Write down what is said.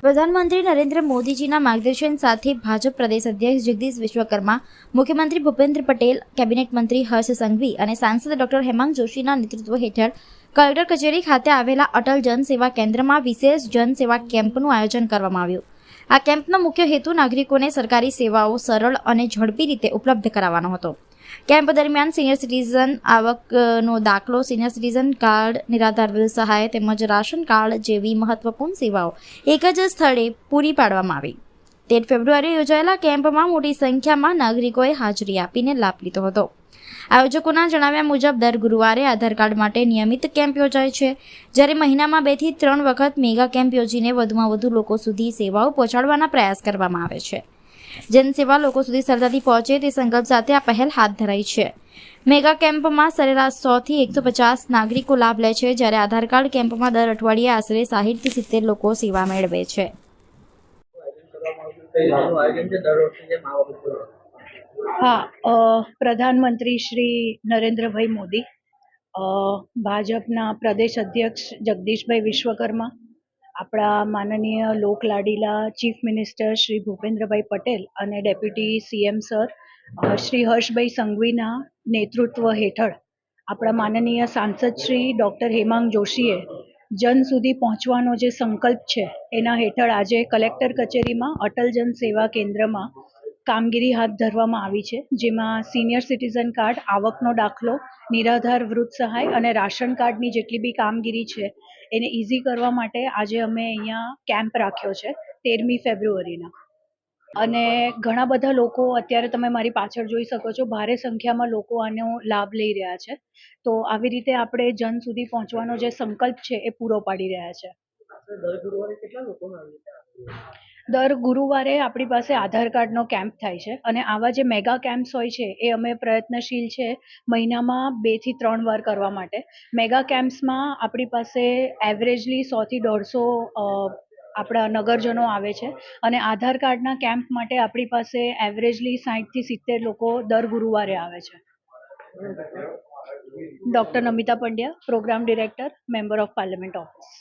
પ્રધાનમંત્રી નરેન્દ્ર મોદીજીના માર્ગદર્શન સાથે ભાજપ પ્રદેશ અધ્યક્ષ જગદીશ વિશ્વકર્મા, મુખ્યમંત્રી ભૂપેન્દ્ર પટેલ, કેબિનેટ મંત્રી હર્ષ સંઘવી અને સાંસદ ડોક્ટર હેમાંગ જોશીના નેતૃત્વ હેઠળ કલેક્ટર કચેરી ખાતે આવેલા અટલ જનસેવા કેન્દ્રમાં વિશેષ જનસેવા કેમ્પનું આયોજન કરવામાં આવ્યું. આ કેમ્પનો મુખ્ય હેતુ નાગરિકોને સરકારી સેવાઓ સરળ અને ઝડપી રીતે ઉપલબ્ધ કરાવવાનો હતો. કેમ્પ દરમિયાન સિનિયર સિટીઝન આવકનો દાખલો, સિનિયર સિટીઝન કાર્ડ, નિરાધાર વીલ સહાય તેમજ રાશન કાર્ડ જેવી મહત્વપૂર્ણ સેવાઓ એક જ સ્થળે પૂરી પાડવામાં આવી. 13 ફેબ્રુઆરીએ યોજાયેલા કેમ્પમાં મોટી સંખ્યામાં નાગરિકોએ હાજરી આપીને લાભ લીધો હતો. આયોજકોના જણાવ્યા મુજબ દર ગુરુવારે આધાર કાર્ડ માટે નિયમિત કેમ્પ યોજાય છે, જ્યારે મહિનામાં 2 થી 3 વખત મેગા કેમ્પ યોજીને વધુમાં વધુ લોકો સુધી સેવાઓ પહોંચાડવાના પ્રયાસ કરવામાં આવે છે. જનસેવા લોકો સુધી સરળતાથી પહોંચે તે સંકલ્પ સાથે આ પહેલ હાથ ધરાઈ છે. મેગા કેમ્પમાં સરેરાશ 100 થી 150 નાગરિકો લાભ લે છે, જ્યારે આધાર કાર્ડ કેમ્પમાં દર અઠવાડિયે આશરે 60 થી 70 લોકો સેવા મેળવે છે. પ્રધાનમંત્રી શ્રી નરેન્દ્રભાઈ મોદી, ભાજપના પ્રદેશ અધ્યક્ષ જગદીશભાઈ વિશ્વકર્મા, આપણા માનનીય લોકલાડીલા ચીફ મિનિસ્ટર શ્રી ભૂપેન્દ્રભાઈ પટેલ અને deputy CM sir Shri Harshbhai સંઘવીના નેતૃત્વ હેઠળ આપણા માનનીય સાંસદ શ્રી ડૉક્ટર હેમાંગ જોશીએ જન સુધી પહોંચવાનો જે સંકલ્પ છે એના હેઠળ આજે કલેક્ટર કચેરીમાં અટલ જન સેવા કેન્દ્રમાં કામગીરી હાથ ધરવામાં આવી છે, જેમાં સિનિયર સિટીઝન કાર્ડ, આવકનો દાખલો, નિરાધાર વૃદ્ધ સહાય અને રાશન કાર્ડની જેટલી બી કામગીરી છે એને ઇઝી કરવા માટે આજે અમે અહીંયા કેમ્પ રાખ્યો છે 13મી ફેબ્રુઆરીના. અને ઘણા બધા લોકો અત્યારે તમે મારી પાછળ જોઈ શકો છો, ભારે સંખ્યામાં લોકો આનો લાભ લઈ રહ્યા છે. તો આવી રીતે આપણે જન સુધી પહોંચવાનો જે સંકલ્પ છે એ પૂરો પાડી રહ્યા છે. દર ગુરુવારે આપણી પાસે આધાર કાર્ડનો કેમ્પ થાય છે અને આવા જે મેગા કેમ્પ્સ હોય છે એ અમે પ્રયત્નશીલ છે મહિનામાં 2 થી 3 વાર કરવા માટે. મેગા કેમ્પ્સમાં આપણી પાસે એવરેજલી 100 થી 150 આપણા નગરજનો આવે છે અને આધાર કાર્ડના કેમ્પ માટે આપણી પાસે એવરેજલી 60 થી 70 લોકો દર ગુરુવારે આવે છે. Doctor Namita Pandya, programme director, member of parliament office.